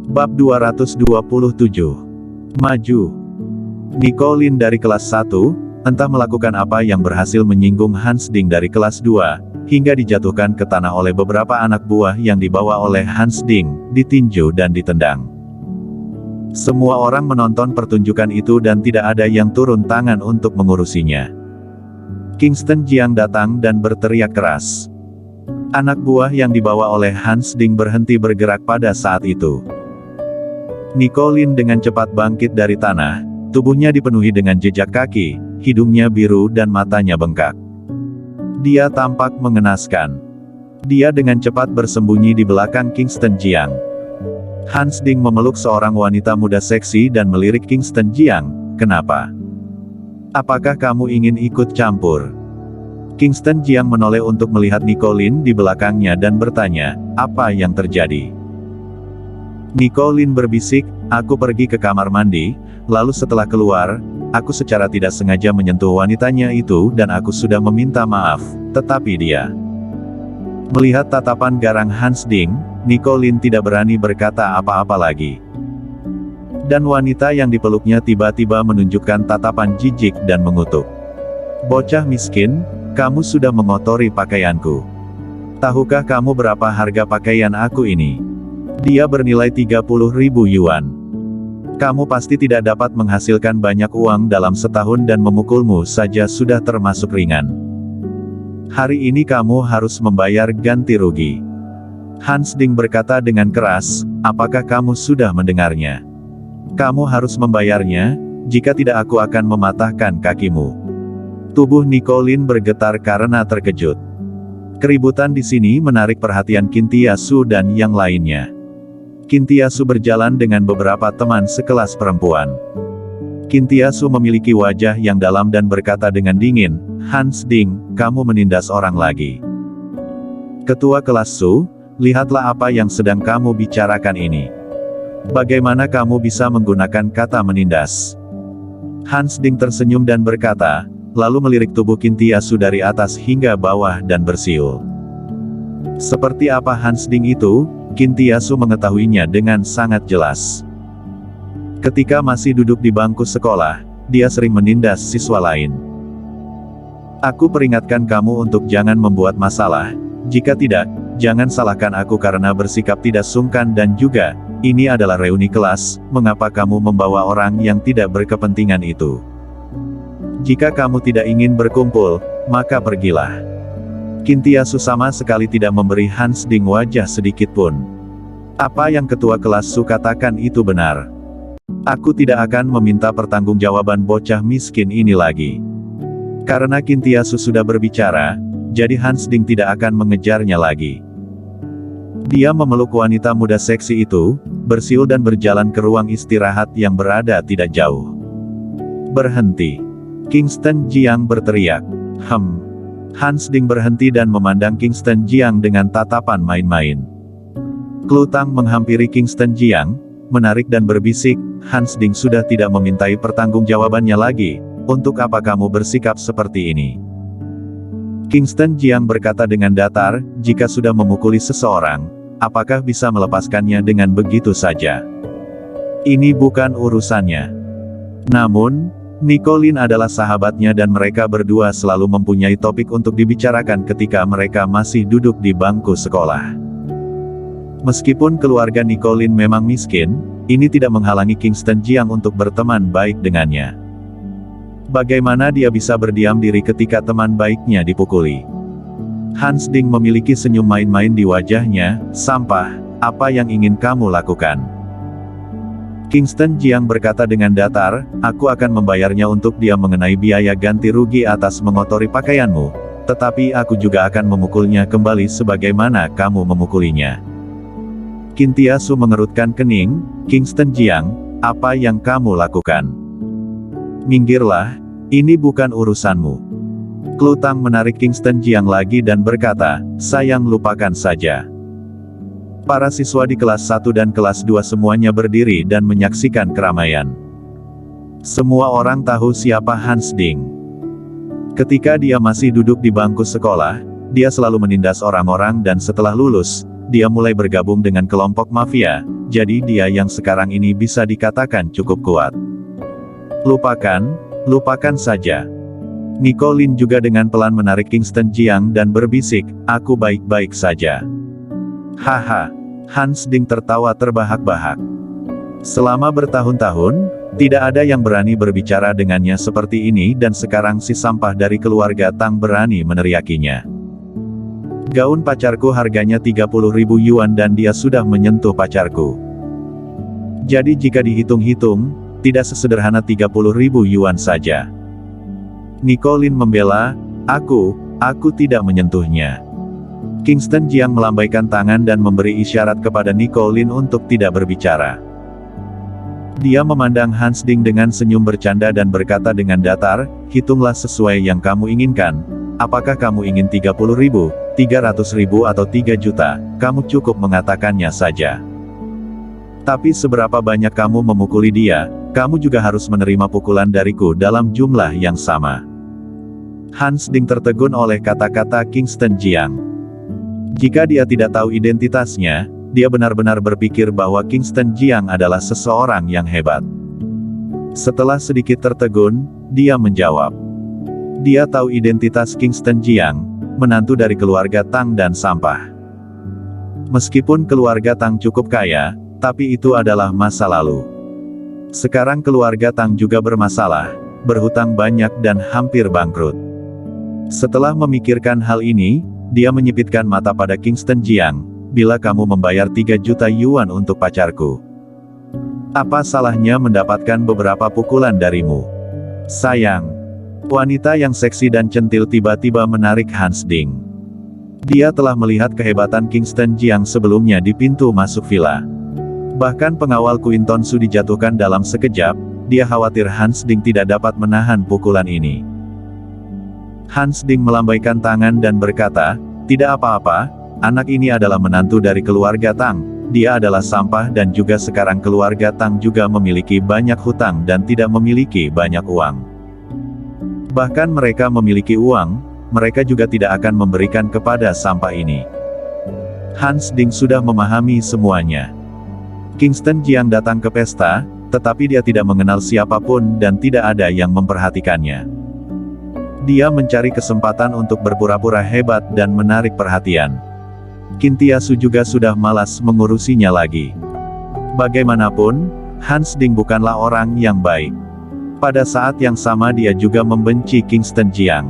Bab 227. Maju. Nicolin dari kelas 1, entah melakukan apa yang berhasil menyinggung Hans Ding dari kelas 2, hingga dijatuhkan ke tanah oleh beberapa anak buah yang dibawa oleh Hans Ding, ditinju dan ditendang. Semua orang menonton pertunjukan itu dan tidak ada yang turun tangan untuk mengurusinya. Kingston Jiang datang dan berteriak keras. Anak buah yang dibawa oleh Hans Ding berhenti bergerak pada saat itu. Nicolin dengan cepat bangkit dari tanah, tubuhnya dipenuhi dengan jejak kaki, hidungnya biru dan matanya bengkak. Dia tampak mengenaskan. Dia dengan cepat bersembunyi di belakang Kingston Jiang. Hans Ding memeluk seorang wanita muda seksi dan melirik Kingston Jiang, "Kenapa? Apakah kamu ingin ikut campur?" Kingston Jiang menoleh untuk melihat Nicolin di belakangnya dan bertanya, "Apa yang terjadi?" Nicolin berbisik, "Aku pergi ke kamar mandi, lalu setelah keluar, aku secara tidak sengaja menyentuh wanitanya itu dan aku sudah meminta maaf, tetapi dia..." Melihat tatapan garang Hans Ding, Nicolin tidak berani berkata apa-apa lagi. Dan wanita yang dipeluknya tiba-tiba menunjukkan tatapan jijik dan mengutuk. "Bocah miskin, kamu sudah mengotori pakaianku. Tahukah kamu berapa harga pakaian aku ini? Dia bernilai 30.000 yuan. Kamu pasti tidak dapat menghasilkan banyak uang dalam setahun dan memukulmu saja sudah termasuk ringan. Hari ini kamu harus membayar ganti rugi." Hans Ding berkata dengan keras, "Apakah kamu sudah mendengarnya? Kamu harus membayarnya, jika tidak aku akan mematahkan kakimu." Tubuh Nicolin bergetar karena terkejut. Keributan di sini menarik perhatian Kintiasu dan yang lainnya. Kintiasu berjalan dengan beberapa teman sekelas perempuan. Kintiasu memiliki wajah yang dalam dan berkata dengan dingin, "Hans Ding, kamu menindas orang lagi. Ketua kelas Su, lihatlah apa yang sedang kamu bicarakan ini. Bagaimana kamu bisa menggunakan kata menindas?" Hans Ding tersenyum dan berkata, lalu melirik tubuh Kintiasu dari atas hingga bawah dan bersiul. Seperti apa Hans Ding itu, Kintiasu mengetahuinya dengan sangat jelas. Ketika masih duduk di bangku sekolah, dia sering menindas siswa lain. "Aku peringatkan kamu untuk jangan membuat masalah, jika tidak, jangan salahkan aku karena bersikap tidak sungkan dan juga, ini adalah reuni kelas, mengapa kamu membawa orang yang tidak berkepentingan itu? Jika kamu tidak ingin berkumpul, maka pergilah." Kintiasu sama sekali tidak memberi Hans Ding wajah sedikit pun. "Apa yang ketua kelas Su katakan itu benar. Aku tidak akan meminta pertanggungjawaban bocah miskin ini lagi." Karena Kintiasu sudah berbicara, jadi Hans Ding tidak akan mengejarnya lagi. Dia memeluk wanita muda seksi itu, bersiul dan berjalan ke ruang istirahat yang berada tidak jauh. "Berhenti!" Kingston Jiang berteriak. Hans Ding berhenti dan memandang Kingston Jiang dengan tatapan main-main. Klutang menghampiri Kingston Jiang, menarik dan berbisik, "Hans Ding sudah tidak memintai pertanggungjawabannya lagi, untuk apa kamu bersikap seperti ini?" Kingston Jiang berkata dengan datar, "Jika sudah memukuli seseorang, apakah bisa melepaskannya dengan begitu saja? Ini bukan urusannya." Namun, Nicolin adalah sahabatnya dan mereka berdua selalu mempunyai topik untuk dibicarakan ketika mereka masih duduk di bangku sekolah. Meskipun keluarga Nicolin memang miskin, ini tidak menghalangi Kingston Jiang untuk berteman baik dengannya. Bagaimana dia bisa berdiam diri ketika teman baiknya dipukuli? Hans Ding memiliki senyum main-main di wajahnya, "Sampah, apa yang ingin kamu lakukan?" Kingston Jiang berkata dengan datar, "Aku akan membayarnya untuk dia mengenai biaya ganti rugi atas mengotori pakaianmu, tetapi aku juga akan memukulnya kembali sebagaimana kamu memukulinya." Kintiasu mengerutkan kening, "Kingston Jiang, apa yang kamu lakukan? Minggirlah, ini bukan urusanmu." Klutang menarik Kingston Jiang lagi dan berkata, "Sayang, lupakan saja." Para siswa di kelas 1 dan kelas 2 semuanya berdiri dan menyaksikan keramaian. Semua orang tahu siapa Hans Ding. Ketika dia masih duduk di bangku sekolah, dia selalu menindas orang-orang dan setelah lulus, dia mulai bergabung dengan kelompok mafia, jadi dia yang sekarang ini bisa dikatakan cukup kuat. Lupakan saja. Nicolin juga dengan pelan menarik Kingston Jiang dan berbisik, aku baik-baik saja. Haha, Hans Ding tertawa terbahak-bahak. Selama bertahun-tahun, tidak ada yang berani berbicara dengannya seperti ini dan sekarang si sampah dari keluarga Tang berani meneriakinya. Gaun pacarku harganya 30.000 yuan dan dia sudah menyentuh pacarku. Jadi jika dihitung-hitung, tidak sesederhana 30.000 yuan saja. Nicolin membela, aku tidak menyentuhnya. Kingston Jiang melambaikan tangan dan memberi isyarat kepada Nicolin untuk tidak berbicara. Dia memandang Hans Ding dengan senyum bercanda dan berkata dengan datar, hitunglah sesuai yang kamu inginkan. Apakah kamu ingin 30.000, 300.000 atau 3 juta, kamu cukup mengatakannya saja. Tapi seberapa banyak kamu memukuli dia, kamu juga harus menerima pukulan dariku dalam jumlah yang sama. Hans Ding tertegun oleh kata-kata Kingston Jiang. Jika dia tidak tahu identitasnya, dia benar-benar berpikir bahwa Kingston Jiang adalah seseorang yang hebat. Setelah sedikit tertegun, dia menjawab. Dia tahu identitas Kingston Jiang, menantu dari keluarga Tang dan sampah. Meskipun keluarga Tang cukup kaya, tapi itu adalah masa lalu. Sekarang keluarga Tang juga bermasalah, berhutang banyak dan hampir bangkrut. Setelah memikirkan hal ini, dia menyipitkan mata pada Kingston Jiang, bila kamu membayar 3 juta yuan untuk pacarku. Apa salahnya mendapatkan beberapa pukulan darimu? Sayang. Wanita yang seksi dan centil tiba-tiba menarik Hans Ding. Dia telah melihat kehebatan Kingston Jiang sebelumnya di pintu masuk villa. Bahkan pengawal Quinton Su dijatuhkan dalam sekejap, dia khawatir Hans Ding tidak dapat menahan pukulan ini. Hans Ding melambaikan tangan dan berkata, tidak apa-apa, anak ini adalah menantu dari keluarga Tang, dia adalah sampah dan juga sekarang keluarga Tang juga memiliki banyak hutang dan tidak memiliki banyak uang. Bahkan mereka memiliki uang, mereka juga tidak akan memberikan kepada sampah ini. Hans Ding sudah memahami semuanya. Kingston Jiang datang ke pesta, tetapi dia tidak mengenal siapapun dan tidak ada yang memperhatikannya. Dia mencari kesempatan untuk berpura-pura hebat dan menarik perhatian. Kintiasu juga sudah malas mengurusinya lagi. Bagaimanapun, Hans Ding bukanlah orang yang baik. Pada saat yang sama dia juga membenci Kingston Jiang.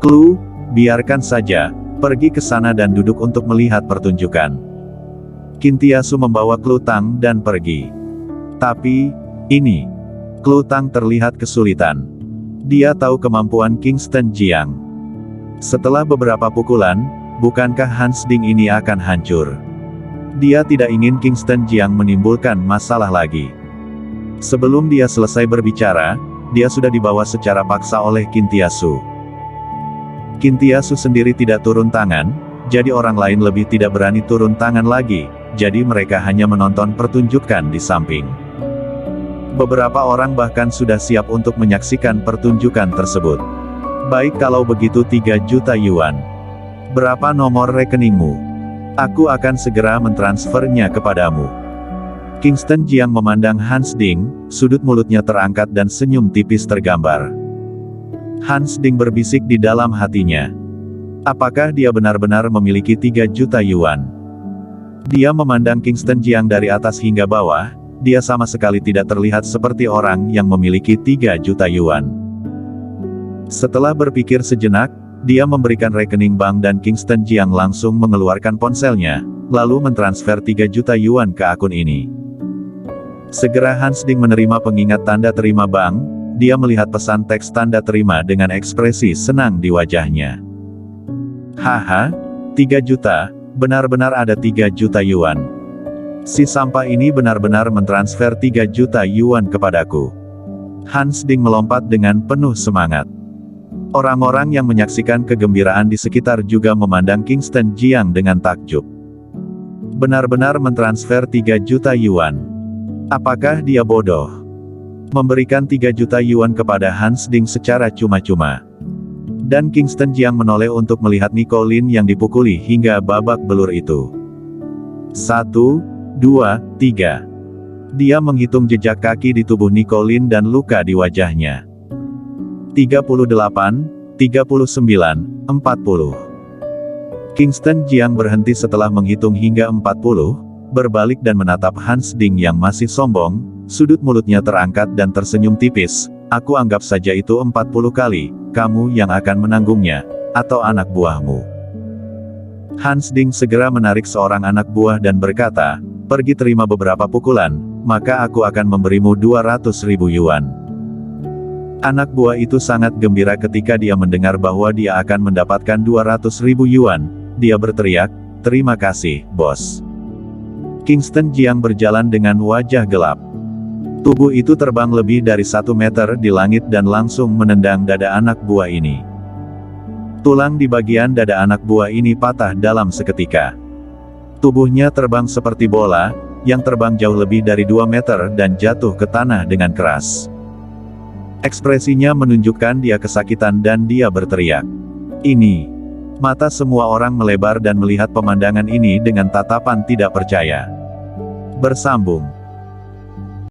Clue, biarkan saja, pergi ke sana dan duduk untuk melihat pertunjukan. Kintiasu membawa Clue Tang dan pergi. Tapi, ini, Clue Tang terlihat kesulitan. Dia tahu kemampuan Kingston Jiang. Setelah beberapa pukulan, bukankah Hans Ding ini akan hancur? Dia tidak ingin Kingston Jiang menimbulkan masalah lagi. Sebelum dia selesai berbicara, dia sudah dibawa secara paksa oleh Kintiasu. Kintiasu sendiri tidak turun tangan, jadi orang lain lebih tidak berani turun tangan lagi, jadi mereka hanya menonton pertunjukan di samping. Beberapa orang bahkan sudah siap untuk menyaksikan pertunjukan tersebut. Baik kalau begitu 3 juta yuan. Berapa nomor rekeningmu? Aku akan segera mentransfernya kepadamu. Kingston Jiang memandang Hans Ding, sudut mulutnya terangkat dan senyum tipis tergambar. Hans Ding berbisik di dalam hatinya. Apakah dia benar-benar memiliki 3 juta yuan? Dia memandang Kingston Jiang dari atas hingga bawah. Dia sama sekali tidak terlihat seperti orang yang memiliki 3 juta yuan. Setelah berpikir sejenak, dia memberikan rekening bank dan Kingston Jiang langsung mengeluarkan ponselnya, lalu mentransfer 3 juta yuan ke akun ini. Segera Hans Ding menerima pengingat tanda terima bank, dia melihat pesan teks tanda terima dengan ekspresi senang di wajahnya. Haha, 3 juta, benar-benar ada 3 juta yuan. Si sampah ini benar-benar mentransfer 3 juta yuan kepadaku. Hans Ding melompat dengan penuh semangat. Orang-orang yang menyaksikan kegembiraan di sekitar juga memandang Kingston Jiang dengan takjub. Benar-benar mentransfer 3 juta yuan. Apakah dia bodoh? Memberikan 3 juta yuan kepada Hans Ding secara cuma-cuma. Dan Kingston Jiang menoleh untuk melihat Nicolin yang dipukuli hingga babak belur itu. 1, 2, 3. Dia menghitung jejak kaki di tubuh Nicolin dan luka di wajahnya. 38, 39, 40. Kingston Jiang berhenti setelah menghitung hingga 40, berbalik dan menatap Hans Ding yang masih sombong, sudut mulutnya terangkat dan tersenyum tipis. Aku anggap saja itu 40 kali, kamu yang akan menanggungnya, atau anak buahmu. Hans Ding segera menarik seorang anak buah dan berkata, pergi terima beberapa pukulan, maka aku akan memberimu 200.000 yuan. Anak buah itu sangat gembira ketika dia mendengar bahwa dia akan mendapatkan 200.000 yuan. Dia berteriak, terima kasih, bos. Kingston Jiang berjalan dengan wajah gelap. Tubuh itu terbang lebih dari 1 meter di langit dan langsung menendang dada anak buah ini. Tulang di bagian dada anak buah ini patah dalam seketika. Tubuhnya terbang seperti bola, yang terbang jauh lebih dari 2 meter dan jatuh ke tanah dengan keras. Ekspresinya menunjukkan dia kesakitan dan dia berteriak. Ini. Mata semua orang melebar dan melihat pemandangan ini dengan tatapan tidak percaya. Bersambung.